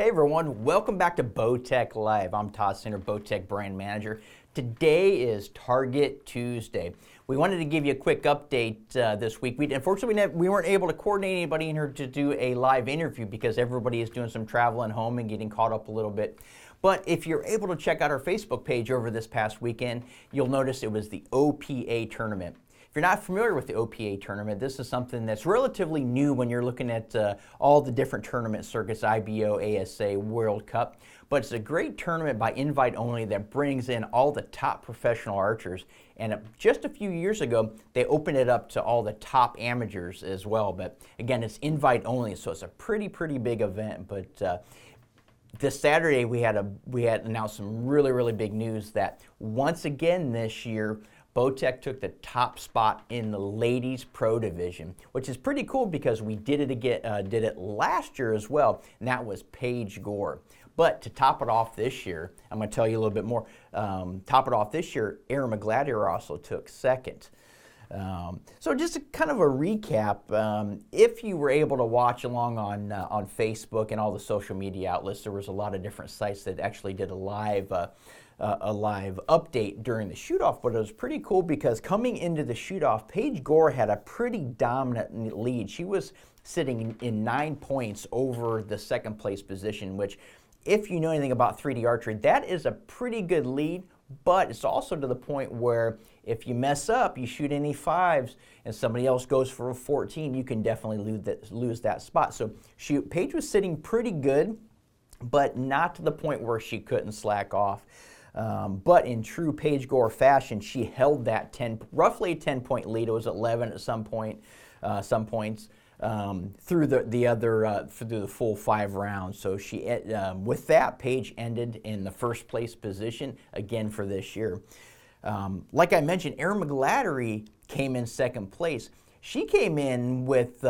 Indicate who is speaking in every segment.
Speaker 1: Hey everyone, welcome back to Bowtech Live. I'm Todd, Bowtech Brand Manager. Today is Target Tuesday. We wanted to give you a quick update this week. Unfortunately, we weren't able to coordinate anybody in here to do a live interview because everybody is doing some traveling home and getting caught up a little bit. But if you're able to check out our Facebook page over this past weekend, you'll notice it was the OPA tournament. If you're not familiar with the OPA tournament, this is something that's relatively new when you're looking at all the different tournament circuits, IBO, ASA, World Cup. But it's a great tournament by invite only that brings in all the top professional archers. And just a few years ago, they opened it up to all the top amateurs as well. But again, it's invite only, so it's a pretty big event. But this Saturday, we had announced some really big news that once again this year, Bowtech took the top spot in the ladies pro division, which is pretty cool because we did it last year as well, and that was Paige Gore. But to top it off this year, I'm going to tell you a little bit more. Top it off this year, Erin Mcgladdery also took second. So just kind of a recap, if you were able to watch along on Facebook and all the social media outlets, there was a lot of different sites that actually did a live update during the shoot-off, but it was pretty cool because coming into the shoot-off, Paige Gore had a pretty dominant lead. She was sitting in 9 points over the second place position, which if you know anything about 3D archery, that is a pretty good lead, but it's also to the point where if you mess up, you shoot any fives and somebody else goes for a 14, you can definitely lose that spot. So Paige was sitting pretty good, but not to the point where she couldn't slack off. But in true Paige Gore fashion, she held that roughly 10-point lead. It was 11 at some points through the full 5 rounds. So with that, Paige ended in the first place position again for this year. Like I mentioned, Erin Mcgladdery came in second place. She came in with.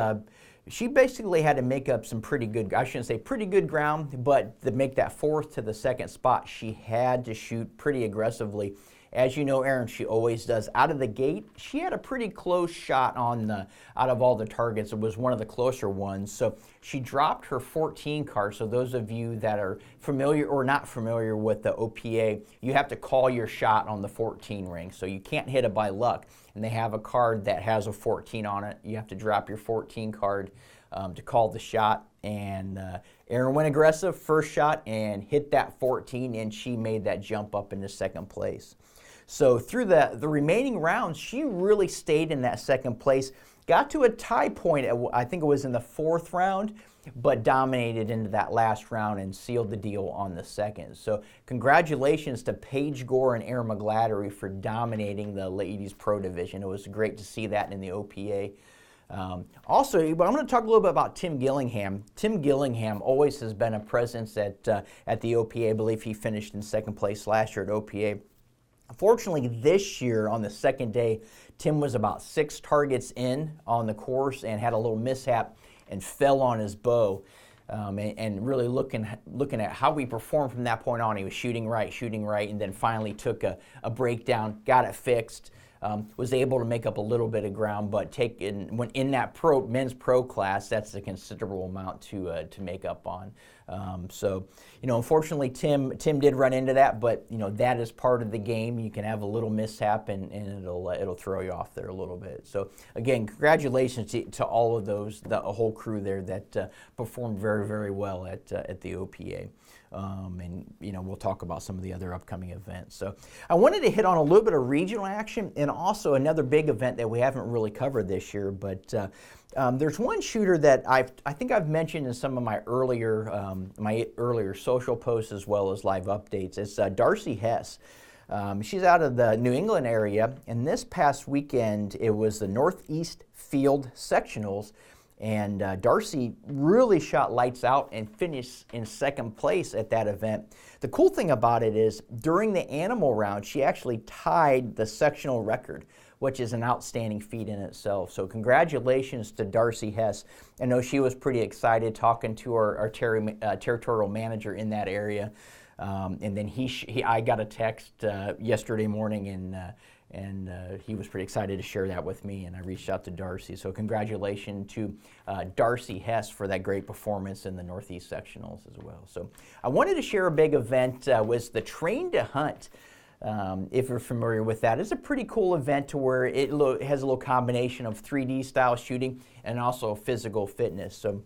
Speaker 1: She basically had to make up some pretty good, I shouldn't say pretty good ground, but to make that fourth to the second spot, she had to shoot pretty aggressively. As you know, Erin, she always does. Out of the gate, she had a pretty close shot out of all the targets. It was one of the closer ones. So she dropped her 14 card. So those of you that are familiar or not familiar with the OPA, you have to call your shot on the 14 ring. So you can't hit it by luck. And they have a card that has a 14 on it. You have to drop your 14 card to call the shot. And Erin went aggressive, first shot, and hit that 14, and she made that jump up into second place. So through the remaining rounds, she really stayed in that second place. Got to a tie point, I think it was in the 4th round, but dominated into that last round and sealed the deal on the second. So congratulations to Paige Gore and Erin Mcgladdery for dominating the ladies pro division. It was great to see that in the OPA. Also, I'm going to talk a little bit about Tim Gillingham. Tim Gillingham always has been a presence at the OPA. I believe he finished in second place last year at OPA. Unfortunately, this year on the second day, Tim was about 6 targets in on the course and had a little mishap and fell on his bow. And really looking at how we performed from that point on, he was shooting right, and then finally took a breakdown, got it fixed. Was able to make up a little bit of ground, but when in that men's pro class, that's a considerable amount to make up on. So, unfortunately, Tim did run into that, but that is part of the game. You can have a little mishap, and it'll throw you off there a little bit. So, again, congratulations to all of those, the whole crew there that performed very well at the OPA. And we'll talk about some of the other upcoming events. So I wanted to hit on a little bit of regional action and also another big event that we haven't really covered this year. But there's one shooter that I think I've mentioned in some of my earlier social posts as well as live updates. It's Darcy Hess. She's out of the New England area, and this past weekend it was the Northeast Field Sectionals. And Darcy really shot lights out and finished in second place at that event. The cool thing about it is during the animal round, she actually tied the sectional record, which is an outstanding feat in itself. So congratulations to Darcy Hess. I know she was pretty excited talking to our territorial manager in that area. And then I got a text yesterday morning, and And he was pretty excited to share that with me, and I reached out to Darcy. So congratulations to Darcy Hess for that great performance in the Northeast Sectionals as well. So I wanted to share a big event, was the Train to Hunt. If you're familiar with that, it's a pretty cool event to where it has a little combination of 3D style shooting and also physical fitness. So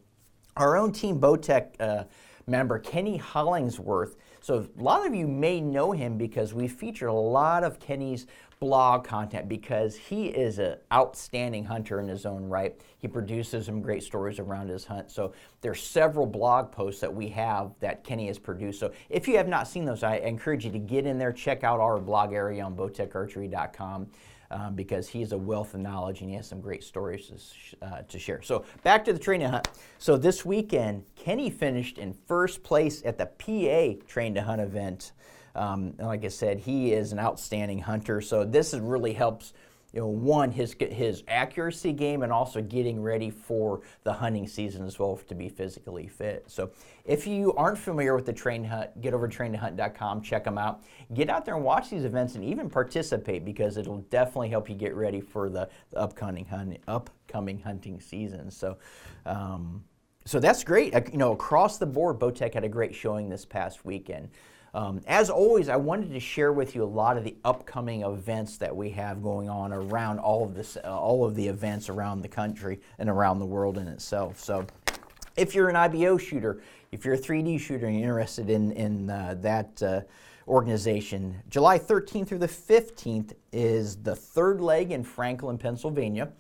Speaker 1: our own Team Bowtech member, Kenny Hollingsworth. So a lot of you may know him because we feature a lot of Kenny's blog content because he is an outstanding hunter in his own right. He produces some great stories around his hunt. So there's several blog posts that we have that Kenny has produced. So if you have not seen those, I encourage you to get in there, check out our blog area on bowtecharchery.com. Because he's a wealth of knowledge and he has some great stories to share. So back to the Train to Hunt. So this weekend, Kenny finished in first place at the PA Train to Hunt event. And like I said, he is an outstanding hunter. So this really helps, one, his accuracy game and also getting ready for the hunting season as well to be physically fit. So if you aren't familiar with the Train to Hunt, get over to traintohunt.com, check them out. Get out there and watch these events and even participate because it'll definitely help you get ready for the upcoming hunting season. So so that's great. Across the board, Bowtech had a great showing this past weekend. As always, I wanted to share with you a lot of the upcoming events that we have going on around all of the events around the country and around the world in itself. So if you're an IBO shooter, if you're a 3D shooter and you're interested in that organization, July 13th through the 15th is the third leg in Franklin, Pennsylvania.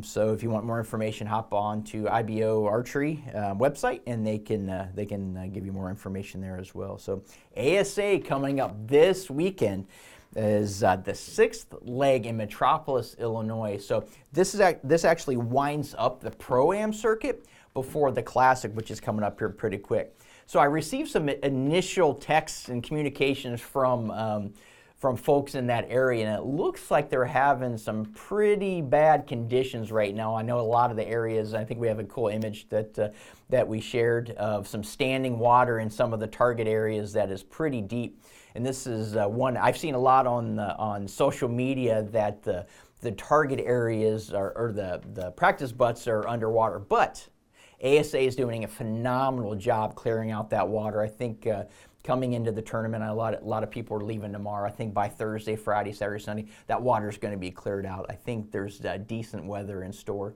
Speaker 1: So if you want more information, hop on to IBO Archery website, and they can give you more information there as well. So ASA coming up this weekend is the sixth leg in Metropolis, Illinois. So this actually winds up the Pro-Am circuit before the Classic, which is coming up here pretty quick. So I received some initial texts and communications from folks in that area, and it looks like they're having some pretty bad conditions right now. I know a lot of the areas, I think we have a cool image that we shared of some standing water in some of the target areas that is pretty deep. And this is one I've seen a lot on social media, that the target areas or the practice butts are underwater. But ASA is doing a phenomenal job clearing out that water. I think coming into the tournament, a lot of people are leaving tomorrow. I think by Thursday, Friday, Saturday, Sunday, that water is going to be cleared out. I think there's decent weather in store.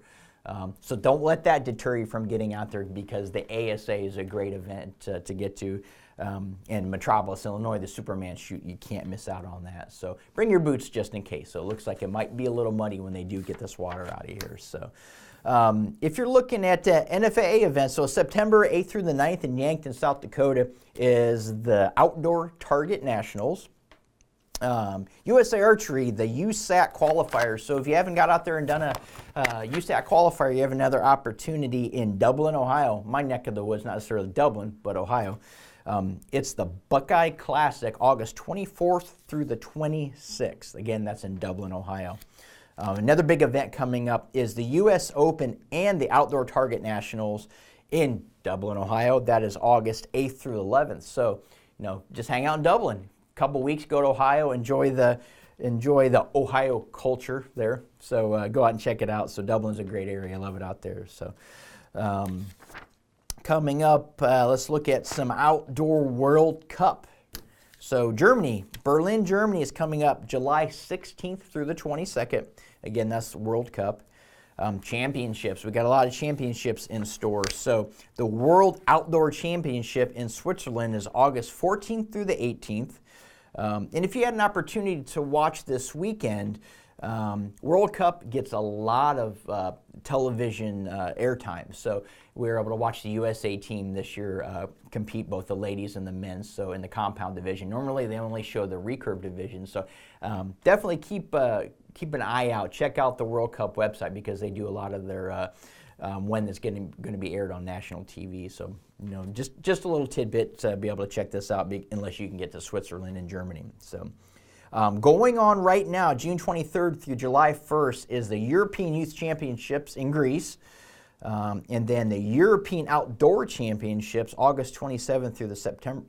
Speaker 1: So don't let that deter you from getting out there, because the ASA is a great event to get to. In Metropolis, Illinois, the Superman shoot, you can't miss out on that. So bring your boots just in case. So it looks like it might be a little muddy when they do get this water out of here. So if you're looking at NFAA events, so September 8th through the 9th in Yankton, South Dakota is the Outdoor Target Nationals. USA Archery, the USAC qualifier. So if you haven't got out there and done a USAC qualifier, you have another opportunity in Dublin, Ohio. My neck of the woods, not necessarily Dublin, but Ohio. It's the Buckeye Classic, August 24th through the 26th. Again, that's in Dublin, Ohio. Another big event coming up is the U.S. Open and the Outdoor Target Nationals in Dublin, Ohio. That is August 8th through 11th. So, just hang out in Dublin. A couple weeks, go to Ohio, enjoy the Ohio culture there. So go out and check it out. So Dublin's a great area. I love it out there. So coming up, let's look at some Outdoor World Cup. So Germany, Berlin, Germany is coming up July 16th through the 22nd. Again, that's the World Cup. Championships, we got a lot of championships in store. So the World Outdoor Championship in Switzerland is August 14th through the 18th. And if you had an opportunity to watch this weekend, World Cup gets a lot of television airtime. So we were able to watch the USA team this year compete, both the ladies and the men's, so in the compound division. Normally they only show the recurve division, so definitely keep an eye out. Check out the World Cup website, because they do a lot of their when it's going to be aired on national TV. So just a little tidbit to be able to check this out, unless you can get to Switzerland and Germany. So going on right now, June 23rd through July 1st is the European Youth Championships in Greece. And then the European Outdoor Championships, August 27th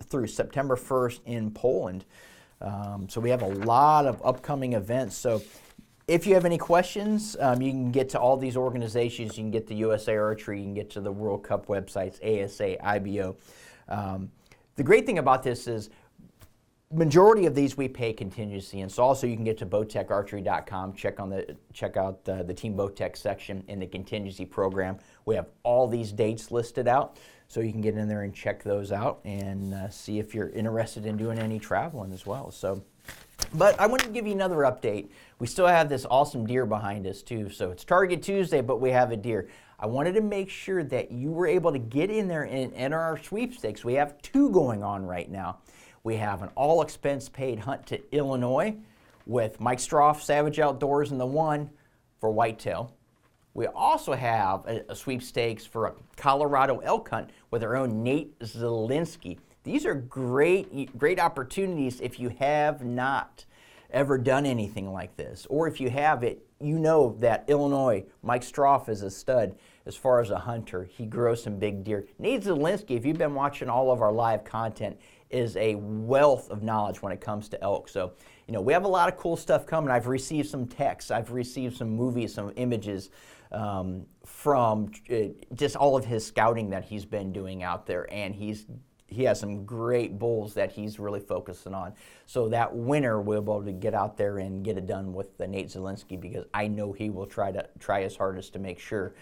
Speaker 1: through September 1st in Poland. So we have a lot of upcoming events. So if you have any questions, you can get to all these organizations. You can get to USA Archery, you can get to the World Cup websites, ASA, IBO. The great thing about this is majority of these we pay contingency, and so also you can get to bowtecharchery.com, check out the Team Bowtech section in the contingency program. We have all these dates listed out, so you can get in there and check those out and see if you're interested in doing any traveling as well. But I want to give you another update. We still have this awesome deer behind us too. So it's Target Tuesday, but we have a deer. I wanted to make sure that you were able to get in there and enter our sweepstakes. We have 2 going on right now. We have an all expense paid hunt to Illinois with Mike Stroff, Savage Outdoors in the 1 for whitetail. We also have a sweepstakes for a Colorado elk hunt with our own Nate Zielinski. These are great opportunities if you have not ever done anything like this. Or if you have it, you know that Illinois, Mike Stroff is a stud as far as a hunter. He grows some big deer. Nate Zielinski, if you've been watching all of our live content, is a wealth of knowledge when it comes to elk. So, we have a lot of cool stuff coming. I've received some texts, I've received some movies, some images from just all of his scouting that he's been doing out there, and he has some great bulls that he's really focusing on. So that winter we'll be able to get out there and get it done with Nate Zielinski, because I know he will try his hardest to make sure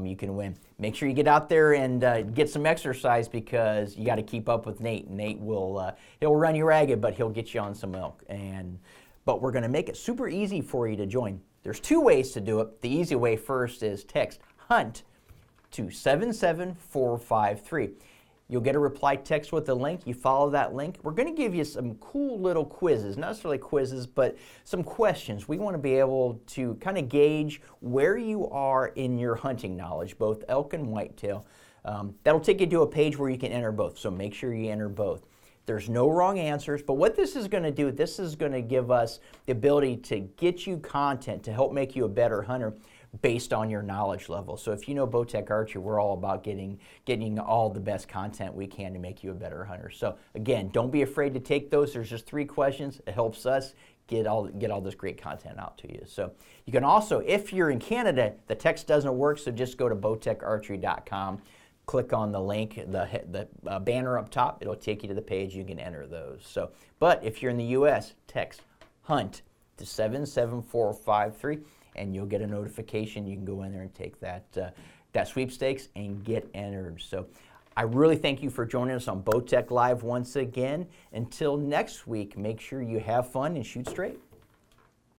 Speaker 1: you can win. Make sure you get out there and get some exercise, because you got to keep up with Nate. Nate will he'll run you ragged, but he'll get you on some elk. But we're going to make it super easy for you to join. There's 2 ways to do it. The easy way first is text HUNT to 77453. You'll get a reply text with the link. You follow that link. We're going to give you some cool little quizzes, not necessarily quizzes, but some questions. We want to be able to kind of gauge where you are in your hunting knowledge, both elk and whitetail. That'll take you to a page where you can enter both, so make sure you enter both. There's no wrong answers, but what this is going to do, this is going to give us the ability to get you content to help make you a better hunter based on your knowledge level. So if you know Bowtech Archery, we're all about getting all the best content we can to make you a better hunter. So again, don't be afraid to take those. There's just 3 questions. It helps us get all this great content out to you. So you can also, if you're in Canada, the text doesn't work, so just go to bowtecharchery.com. Click on the link, the banner up top. It'll take you to the page. You can enter those. So, but if you're in the U.S., text HUNT to 77453, and you'll get a notification. You can go in there and take that sweepstakes and get entered. So, I really thank you for joining us on Bowtech Live once again. Until next week, make sure you have fun and shoot straight.